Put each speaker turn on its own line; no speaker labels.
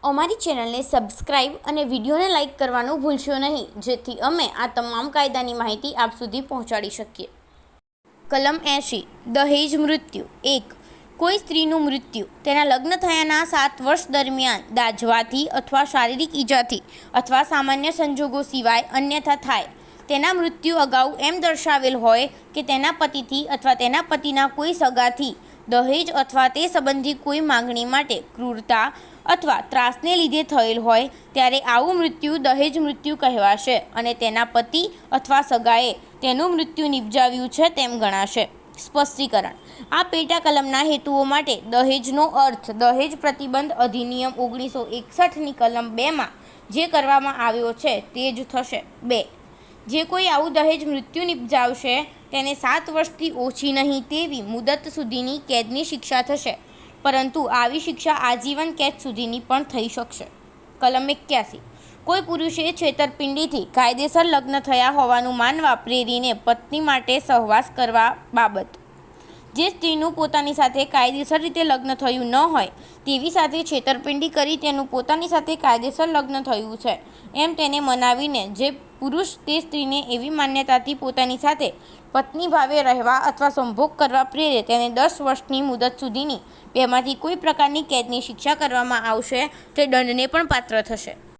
અમારી ચેનલને સબસ્ક્રાઇબ અને વિડીયોને લાઇક કરવાનું ભૂલશો નહીં, જેથી અમે આ તમામ કાયદાની માહિતી આપ સુધી પહોંચાડી શકીએ. કલમ 80 દહેજ મૃત્યુ 1. કોઈ સ્ત્રીનું મૃત્યુ તેના લગ્ન થયાના 7 વર્ષ દરમિયાન દાઝવાથી અથવા શારીરિક ઈજાથી અથવા સામાન્ય સંજોગો સિવાય અન્યથા થાય, તેના મૃત્યુ અગાઉ એમ દર્શાવેલ હોય કે તેના પતિથી અથવા તેના પતિના કોઈ સગાથી દહેજ અથવા તે સંબંધી કોઈ માંગણી માટે ક્રૂરતા અથવા ત્રાસને લીધે થયેલ હોય, ત્યારે આવું મૃત્યુ દહેજ મૃત્યુ કહેવાશે અને તેના પતિ અથવા સગાએ તેનું મૃત્યુ નિપજાવ્યું છે તેમ ગણાશે. સ્પષ્ટીકરણ. આ પેટા કલમના હેતુઓ માટે દહેજનો અર્થ દહેજ પ્રતિબંધ અધિનિયમ 1961ની કલમ 2માં જે કરવામાં આવ્યો છે તે જ થશે. 2. જે કોઈ આવું દહેજ મૃત્યુ નિપજાવશે તેને 7 વર્ષથી ઓછી નહીં તેવી મુદત સુધીની કેદની શિક્ષા થશે, પરંતુ આવી શિક્ષા આજીવન કેદ સુધીની પણ થઈ શકશે. કલમ 81. કોઈ પુરુષે છેતરપિંડીથી કાયદેસર લગ્ન થયા હોવાનું માનવા પ્રેરીને પત્ની માટે સહવાસ કરવા બાબત. જે સ્ત્રીનું પોતાની સાથે કાયદેસર રીતે લગ્ન થયું ન હોય તેવી સાથે છેતરપિંડી કરી તેનું પોતાની સાથે કાયદેસર લગ્ન થયું છે એમ તેને મનાવીને જે પુરુષ તે સ્ત્રીને એવી માન્યતાથી પોતાની સાથે પત્ની ભાવે રહેવા અથવા સંભોગ કરવા પ્રેરે તેને 10 વર્ષની મુદત સુધીની બેમાંથી કોઈ પ્રકારની કેદની શિક્ષા કરવામાં આવશે, તે દંડને પણ પાત્ર થશે.